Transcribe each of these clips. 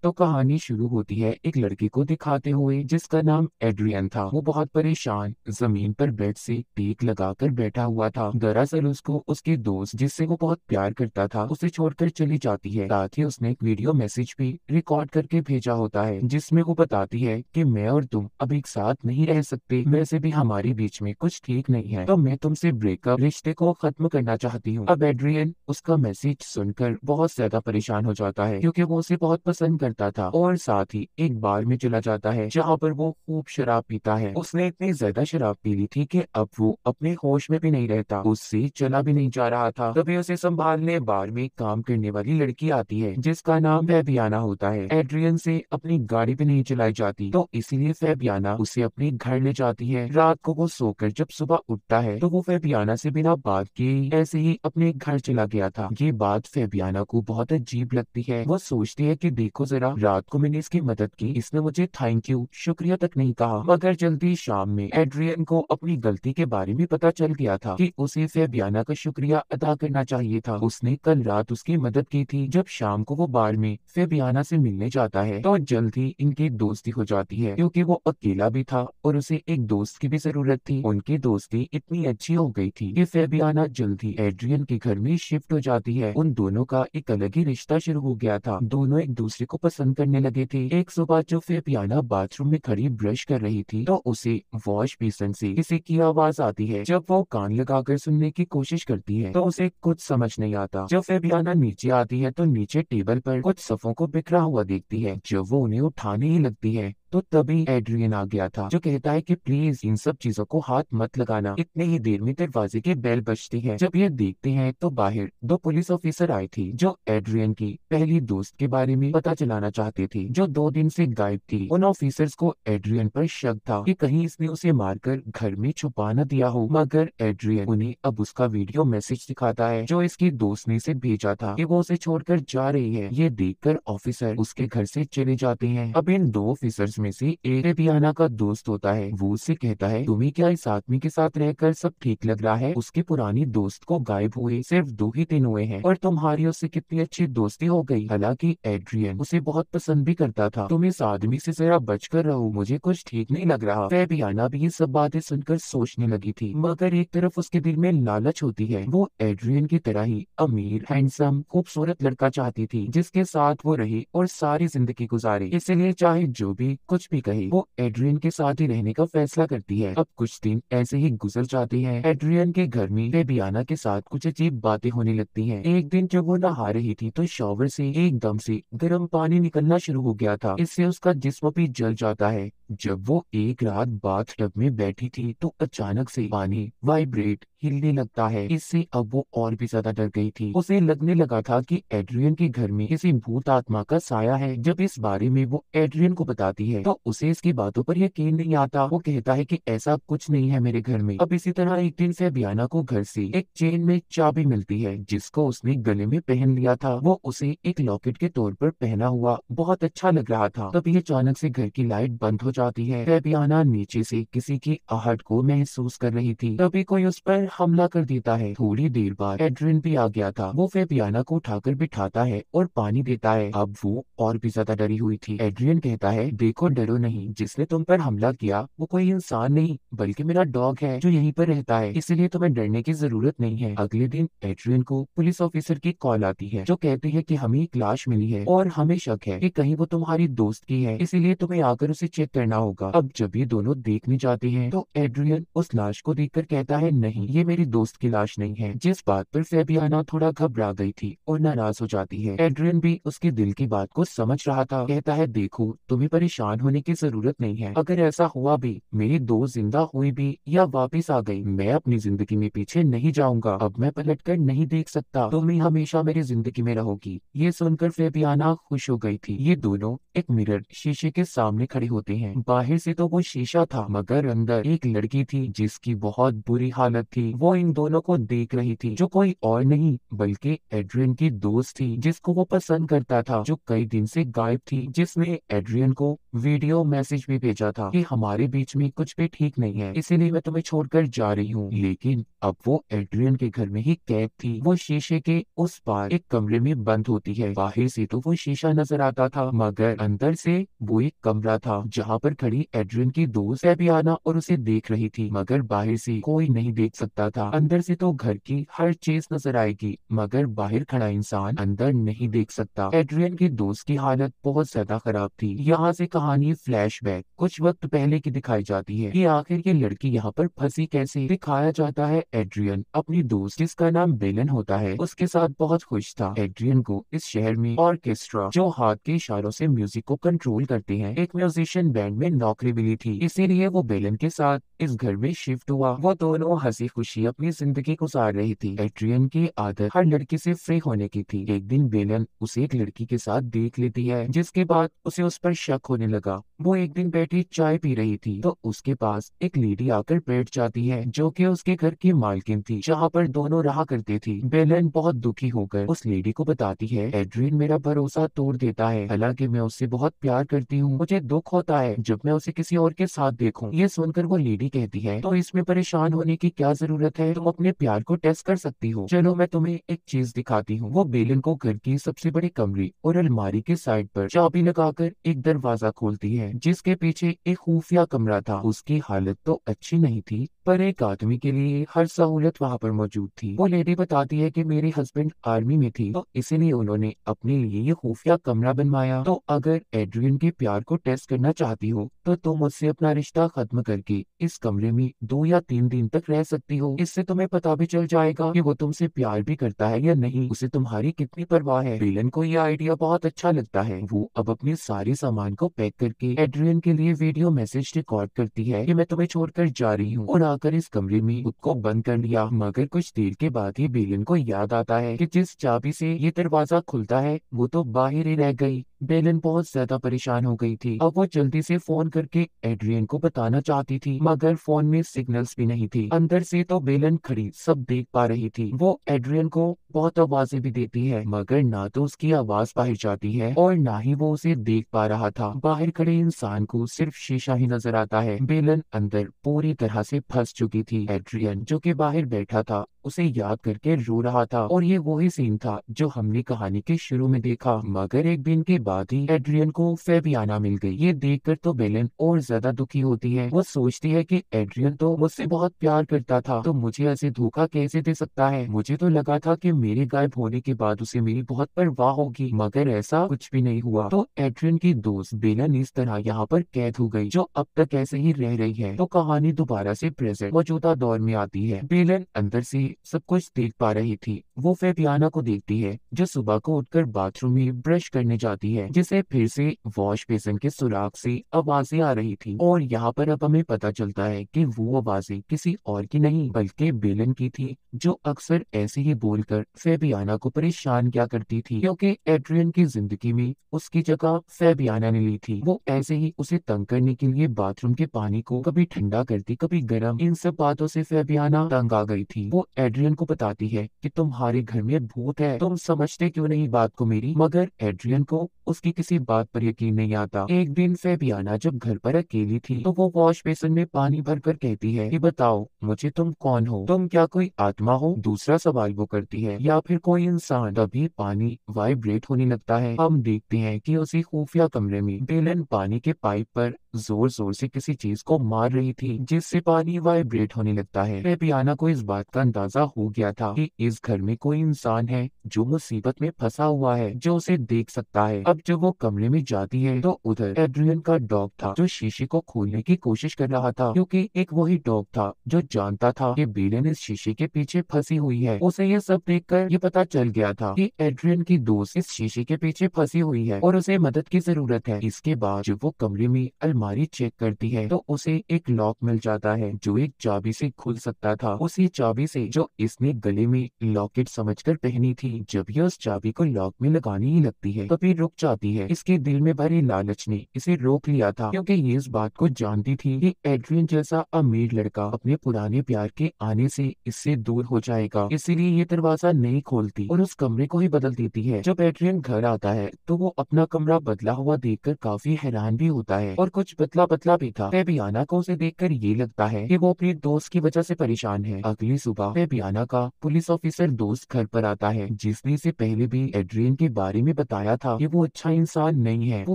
तो कहानी शुरू होती है एक लड़के को दिखाते हुए जिसका नाम एड्रियन था। वो बहुत परेशान जमीन पर बेड से टेक लगाकर बैठा हुआ था। दरअसल उसको उसके दोस्त जिससे वो बहुत प्यार करता था उसे छोड़कर चली जाती है। साथ ही उसने एक वीडियो मैसेज भी रिकॉर्ड करके भेजा होता है जिसमें वो बताती है कि मैं और तुम अब एक साथ नहीं रह सकते, वैसे भी हमारे बीच में कुछ ठीक नहीं है, तो मैं तुमसे ब्रेकअप रिश्ते को खत्म करना चाहती हूँ। अब एड्रियन उसका मैसेज सुनकर बहुत ज्यादा परेशान हो जाता है क्योंकि वो उसे बहुत पसंद करता था और साथ ही एक बार में चला जाता है जहाँ पर वो खूब शराब पीता है। उसने इतनी ज्यादा शराब पी ली थी कि अब वो अपने होश में भी नहीं रहता, उससे चला भी नहीं जा रहा था। तभी उसे संभालने बार में काम करने वाली लड़की आती है जिसका नाम फैबियाना होता है। एड्रियन से अपनी गाड़ी भी नहीं चलाई जाती तो इसीलिए फैबियाना उसे अपने घर ले जाती है। रात को वो सोकर जब सुबह उठता है तो वो फैबियाना से बिना बात किए ऐसे ही अपने घर चला गया था। ये बात फैबियाना को बहुत अजीब लगती है। वो सोचती है कि देखो जरा, रात को मैंने इसकी मदद की, इसने मुझे थैंक यू शुक्रिया तक नहीं कहा। मगर जल्दी शाम में एड्रियन को अपनी गलती के बारे में पता चल गया था कि उसे फैबियाना का शुक्रिया अदा करना चाहिए था। उसने कल रात उसकी मदद की थी। जब शाम को वो बार में फैबियाना से मिलने जाता है तो जल्द ही इनकी दोस्ती हो जाती है क्योंकि वो अकेला भी था और उसे एक दोस्त की भी जरूरत थी। उनकी दोस्ती इतनी अच्छी हो गई थी कि फैबियाना जल्द ही एड्रियन के घर में शिफ्ट हो जाती है। उन दोनों का एक अलग ही रिश्ता शुरू हो गया था। दोनों एक दूसरे को पसंद करने लगे थे। एक सुबह जो फैबियाना बाथरूम में खड़ी ब्रश कर रही थी तो उसे वॉश बेसिन से किसी की आवाज आती है। जब वो कान लगाकर सुनने की कोशिश करती है तो उसे कुछ समझ नहीं आता। जब फैबियाना नीचे आती है तो नीचे टेबल पर कुछ सफ़ों को बिखरा हुआ देखती है। जब वो उन्हें उठाने ही लगती है तो तभी एड्रियन आ गया था जो कहता है कि प्लीज इन सब चीजों को हाथ मत लगाना। इतने ही देर में दरवाजे की बेल बजती है। जब ये देखते हैं तो बाहर दो पुलिस ऑफिसर आई थी जो एड्रियन की पहली दोस्त के बारे में पता चलाना चाहते थे जो 2 दिन से गायब थी। उन ऑफिसर्स को एड्रियन पर शक था कि कहीं इसने उसे मारकर घर में छुपा न दिया हो। मगर एड्रियन उन्हें अब उसका वीडियो मैसेज दिखाता है जो इसकी दोस्त ने इसे भेजा था कि वो उसे छोड़कर जा रही है। ये देखकर ऑफिसर उसके घर से चले जाते हैं। अब इन दो ऑफिसर्स में से एक फैबियाना का दोस्त होता है। वो उससे कहता है तुम्हें क्या इस आदमी के साथ रहकर सब ठीक लग रहा है? उसकी पुरानी दोस्त को गायब हुए सिर्फ 2 ही दिन हुए हैं और तुम्हारी उससे कितनी अच्छी दोस्ती हो गई। हालांकि एड्रियन उसे बहुत पसंद भी करता था। तुम इस आदमी से जरा बचकर रहो, मुझे कुछ ठीक नहीं लग रहा। फैबियाना भी ये सब बातें सुनकर सोचने लगी थी मगर एक तरफ उसके दिल में लालच होती है। वो एड्रियन की तरह ही अमीर, हैंडसम, खूबसूरत लड़का चाहती थी जिसके साथ वो रही और सारी जिंदगी गुजारी। इसलिए चाहे जो भी कुछ भी कहे वो एड्रियन के साथ ही रहने का फैसला करती है। अब कुछ दिन ऐसे ही गुजर जाते हैं। एड्रियन के घर में फैबियाना के साथ कुछ अजीब बातें होने लगती हैं। एक दिन जब वो नहा रही थी तो शॉवर से एकदम से गर्म पानी निकलना शुरू हो गया था। इससे उसका जिस्म भी जल जाता है। जब वो एक रात बाथ टब में बैठी थी तो अचानक से पानी वाइब्रेट हिलने लगता है। इससे अब वो और भी ज्यादा डर गई थी। उसे लगने लगा था कि एड्रियन के घर में किसी भूत आत्मा का साया है। जब इस बारे में वो एड्रियन को बताती है तो उसे इसकी बातों पर यकीन नहीं आता। वो कहता है कि ऐसा कुछ नहीं है मेरे घर में। अब इसी तरह एक दिन फैबियाना को घर से एक चेन में चाबी मिलती है जिसको उसने गले में पहन लिया था। वो उसे एक लॉकेट के तौर पर पहना हुआ बहुत अच्छा लग रहा था। तभी अचानक से घर की लाइट बंद हो जाती है। फैबियाना नीचे से किसी की आहट को महसूस कर रही थी। तभी कोई उस पर हमला कर देता है। थोड़ी देर बाद एड्रियन भी आ गया था। वो फैबियाना को उठाकर बिठाता है और पानी देता है। अब वो और भी ज्यादा डरी हुई थी। एड्रियन कहता है देखो डरो नहीं, जिसने तुम पर हमला किया वो कोई इंसान नहीं बल्कि मेरा डॉग है जो यहीं पर रहता है, इसलिए तुम्हें डरने की जरूरत नहीं है। अगले दिन एड्रियन को पुलिस ऑफिसर की कॉल आती है जो कहती है कि हमें एक लाश मिली है और हमें शक है कि कहीं वो तुम्हारी दोस्त की है, इसीलिए तुम्हें आकर उसे चेक करना होगा। अब जब ये दोनों देखने जाते हैं तो एड्रियन उस लाश को देखकर कहता है नहीं, ये मेरी दोस्त की लाश नहीं है। जिस बात पर फैबियाना थोड़ा घबरा गई थी और नाराज हो जाती है। एड्रियन भी उसके दिल की बात को समझ रहा था। कहता है देखो तुम्हें परेशान होने की जरूरत नहीं है। अगर ऐसा हुआ भी, मेरी दोस्त जिंदा हुई भी या वापस आ गई, मैं अपनी जिंदगी में पीछे नहीं जाऊंगा। अब मैं पलटकर नहीं देख सकता, तुम ही हमेशा मेरी जिंदगी में रहोगी। ये सुनकर फैबियाना खुश हो गई थी। ये दोनों एक मिरर शीशे के सामने खड़े होते हैं। बाहर से तो वो शीशा था मगर अंदर एक लड़की थी जिसकी बहुत बुरी हालत थी। वो इन दोनों को देख रही थी जो कोई और नहीं बल्कि एड्रियन की दोस्त थी जिसको वो पसंद करता था, जो कई दिन से गायब थी, जिसने एड्रियन को वीडियो मैसेज भी भेजा था कि हमारे बीच में कुछ भी ठीक नहीं है, इसीलिए मैं तुम्हें छोड़कर जा रही हूँ। लेकिन अब वो एड्रियन के घर में ही कैद थी। वो शीशे के उस पार एक कमरे में बंद होती है। बाहर से तो वो शीशा नजर आता था, मगर अंदर से वो एक कमरा था जहाँ पर खड़ी एड्रियन की दोस्त फैबियाना और उसे देख रही थी। मगर बाहर से कोई नहीं देख सकता था। अंदर से तो घर की हर चीज नजर आएगी, मगर बाहर खड़ा इंसान अंदर नहीं देख सकता। एड्रियन की दोस्त की हालत बहुत ज्यादा खराब थी। यहाँ से कहानी फ्लैशबैक कुछ वक्त पहले की दिखाई जाती है कि आखिर ये लड़की यहाँ पर फंसी कैसे। दिखाया जाता है एड्रियन अपनी दोस्त जिसका नाम बेलन होता है उसके साथ बहुत खुश था। एड्रियन को इस शहर में ऑर्केस्ट्रा जो हाथ के इशारों से म्यूजिक को कंट्रोल करते हैं एक म्यूजिशियन बैंड में नौकरी मिली थी, इसीलिए वो बेलन के साथ इस घर में शिफ्ट हुआ। वो दोनों हंसी खुशी अपनी जिंदगी गुजार रही थी। एड्रियन की आदत हर लड़की से फ्री होने की थी। एक दिन बेलन उसे एक लड़की के साथ देख लेती है, जिसके बाद उसे उस पर शक होने लगा। वो एक दिन बैठी चाय पी रही थी तो उसके पास एक लेडी आकर बैठ जाती है जो कि उसके घर की मालकिन थी जहाँ पर दोनों रहा करते थे। बेलन बहुत दुखी होकर उस लेडी को बताती है एड्रियन मेरा भरोसा तोड़ देता है, हालांकि मैं उससे बहुत प्यार करती हूँ। मुझे दुख होता है जब मैं उसे किसी और के साथ देखूं। ये सुनकर वो लेडी कहती है तो इसमें परेशान होने की क्या जरूरत है, तुम अपने प्यार को टेस्ट कर सकती हो। चलो मैं तुम्हें एक चीज दिखाती हूँ। वो बेलन को घर की सबसे बड़ी कमरे और अलमारी के साइड पर चाबी लगाकर एक दरवाजा खोलती है जिसके पीछे एक खुफिया कमरा था। उसकी हालत तो अच्छी नहीं थी, पर एक आदमी के लिए हर सहूलत वहाँ पर मौजूद थी। वो लेडी बताती है कि मेरे हस्बैंड आर्मी में थी तो इसीलिए उन्होंने अपने लिए ये खुफिया कमरा बनवाया। तो अगर एड्रियन के प्यार को टेस्ट करना चाहती हो तो तुम मुझसे अपना रिश्ता खत्म करके इस कमरे में 2 या 3 दिन तक रह सकती हो। इससे तुम्हें पता भी चल जाएगा कि वो तुमसे प्यार भी करता है या नहीं, उसे तुम्हारी कितनी परवाह है। बेलन को ये आइडिया बहुत अच्छा लगता है। वो अब अपने सारे सामान को पैक करके एड्रियन के लिए वीडियो मैसेज रिकॉर्ड करती है कि मैं तुम्हें छोड़कर जा रही हूँ, और आकर इस कमरे में खुद को बंद कर लिया। मगर कुछ देर के बाद ही बेलन को याद आता है कि जिस चाबी से ये दरवाजा खुलता है वो तो बाहर ही रह गई। बेलन बहुत ज्यादा परेशान हो गई थी। अब वो जल्दी से फोन करके एड्रियन को बताना चाहती थी, मगर फोन में सिग्नल्स भी नहीं थी। अंदर से तो बेलन खड़ी सब देख पा रही थी। वो एड्रियन को बहुत आवाजें भी देती है, मगर ना तो उसकी आवाज बाहर जाती है और ना ही वो उसे देख पा रहा था। बाहर खड़े इंसान को सिर्फ शीशा ही नजर आता है। बेलन अंदर पूरी तरह से फंस चुकी थी। एड्रियन जो कि बाहर बैठा था उसे याद करके रो रहा था, और ये वही सीन था जो हमने कहानी के शुरू में देखा। मगर एक दिन के बाद ही एड्रियन को फेबियाना मिल गई। ये देखकर तो बेलन और ज्यादा दुखी होती है। वो सोचती है कि एड्रियन तो मुझसे बहुत प्यार करता था, तो मुझे ऐसे धोखा कैसे दे सकता है। मुझे तो लगा था कि मेरे गायब होने के बाद उसे मेरी बहुत परवाह होगी, मगर ऐसा कुछ भी नहीं हुआ। तो एड्रियन की दोस्त बेलन इस तरह यहाँ पर कैद हो गई, जो अब तक ऐसे ही रह रही है। तो कहानी दोबारा से प्रेजेंट मौजूदा दौर में आती है। बेलन अंदर से सब कुछ देख पा रही थी। वो फेबियाना को देखती है जो सुबह को उठकर बाथरूम में ब्रश करने जाती है, जिसे फिर से वॉश बेसिन के सुराख से आवाजें आ रही थी। और यहाँ पर अब हमें पता चलता है कि वो आवाजें किसी और की नहीं बल्कि बेलन की थी, जो अक्सर ऐसे ही बोलकर फेबियाना को परेशान किया करती थी, क्योंकि एड्रियन की जिंदगी में उसकी जगह फेबियाना ने ली थी। वो ऐसे ही उसे तंग करने के लिए बाथरूम के पानी को कभी ठंडा करती कभी गर्म। इन सब बातों से फेबियाना तंग आ गई थी। वो एड्रियन को बताती है कि तुम्हारे घर में भूत है, तुम समझते क्यों नहीं बात को मेरी। मगर एड्रियन को उसकी किसी बात पर यकीन नहीं आता। एक दिन फेबियाना जब घर पर अकेली थी तो वो वॉश बेसिन में पानी भरकर कहती है कि बताओ मुझे तुम कौन हो, तुम क्या कोई आत्मा हो। दूसरा सवाल वो करती है, या फिर कोई इंसान। तभी पानी वाइब्रेट होने लगता है। हम देखते हैं कि उसी खुफिया कमरे में बेलन पानी के पाइप पर जोर जोर से किसी चीज को मार रही थी, जिससे पानी वाइब्रेट होने लगता है। फेबियाना को इस बात का अंदाजा हो गया था कि इस घर में कोई इंसान है जो मुसीबत में फंसा हुआ है, जो उसे देख सकता है। अब जब वो कमरे में जाती है तो उधर एड्रियन का डॉग था जो शीशे को खोलने की कोशिश कर रहा था, क्योंकि एक वही डॉग था जो जानता था कि बेलन इस शीशे के पीछे फंसी हुई है। उसे ये सब देखकर ये पता चल गया था कि एड्रियन की दोस्त इस शीशे के पीछे फंसी हुई है और उसे मदद की जरूरत है। इसके बाद जब वो कमरे में अलमारी चेक करती है तो उसे एक लॉक मिल जाता है जो एक चाबी से खुल सकता था। उसी चाबी से जो जो इसने गले में लॉकेट समझकर पहनी थी। जब ये उस चाबी को लॉक में लगाने ही लगती है तभी रुक जाती है। इसके दिल में भरे लालच ने इसे रोक लिया था, क्योंकि ये इस बात को जानती थी कि एड्रियन जैसा अमीर लड़का अपने पुराने प्यार के आने से इससे दूर हो जाएगा। इसीलिए ये दरवाजा नहीं खोलती और उस कमरे को ही बदल देती है। जब एड्रियन घर आता है तो वो अपना कमरा बदला हुआ देखकर काफी हैरान भी होता है और कुछ पतला पतला भी था। फेबियाना को उसे देखकर ये लगता है कि वो अपने दोस्त की वजह से परेशान है। अगली सुबह फेबियाना का पुलिस ऑफिसर दोस्त घर पर आता है, जिसने इसे पहले भी एड्रियन के बारे में बताया था कि वो अच्छा इंसान नहीं है। वो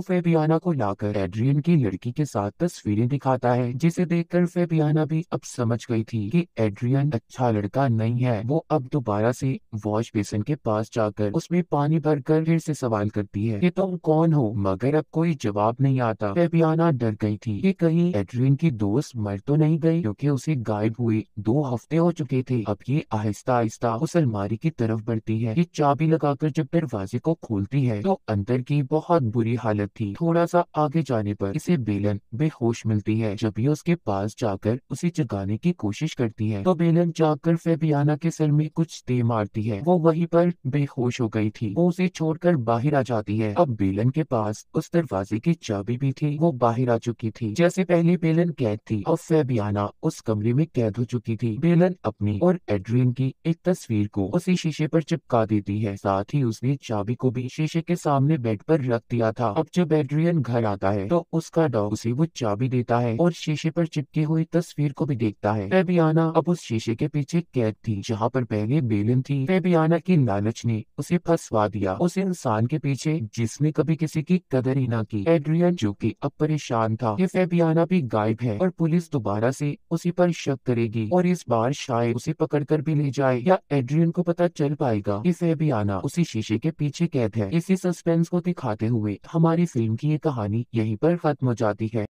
फेबियाना को लाकर एड्रियन की लड़की के साथ तस्वीरें दिखाता है, जिसे देखकर फेबियाना भी अब समझ गई थी कि एड्रियन अच्छा लड़का नहीं है। वो अब दोबारा से वॉश बेसिन के पास जाकर उसमें पानी भरकर फिर से सवाल करती है कि तुम कौन हो, मगर अब कोई जवाब नहीं आता। फेबियाना डर गई थी कि कहीं एड्रियन की दोस्त मर तो नहीं गई, क्योंकि उसे गायब हुए 2 हफ्ते हो चुके थे। अब ये आहिस्ता आहिस्ता उस अलमारी की तरफ बढ़ती है। ये चाबी लगाकर जब दरवाजे को खोलती है तो अंदर की बहुत बुरी हालत थी। थोड़ा सा आगे जाने पर इसे बेलन बेहोश मिलती है। जब ये उसके पास जाकर उसे जगाने की कोशिश करती है तो बेलन जाकर फेबियाना के सर में कुछ दे मारती है। वो वहीं पर बेहोश हो गई थी। वो उसे छोड़कर बाहर आ जाती है। अब बेलन के पास उस दरवाजे की चाबी भी थी। वो बाहर आ चुकी थी। जैसे पहले बेलन कैद थी और फेबियाना उस कमरे में कैद हो चुकी थी। बेलन अपनी और एड्रियन की एक तस्वीर को उसी शीशे पर चिपका देती है। साथ ही उसने चाबी को भी शीशे के सामने बेड पर रख दिया था। अब जब एड्रियन घर आता है तो उसका डॉग उसे वो चाबी देता है और शीशे पर चिपकी हुई तस्वीर को भी देखता है। फेबियाना अब उस शीशे के पीछे कैद थी, जहाँ पर पहले बेलन थी। फेबियाना की लालच ने उसे फंसवा दिया, उस इंसान के पीछे जिसने कभी किसी की कदर ही ना की। एड्रियन जो कि अब परेशान था कि फेबियाना भी गायब है और पुलिस दोबारा से उसी पर शक करेगी और इस बार शायद उसे पकड़कर भी ले जाए, या एड्रियन को पता चल पाएगा कि फेबियाना उसी शीशे के पीछे कैद है। इसी सस्पेंस को दिखाते हुए हमारी फिल्म की ये कहानी यहीं पर खत्म हो जाती है।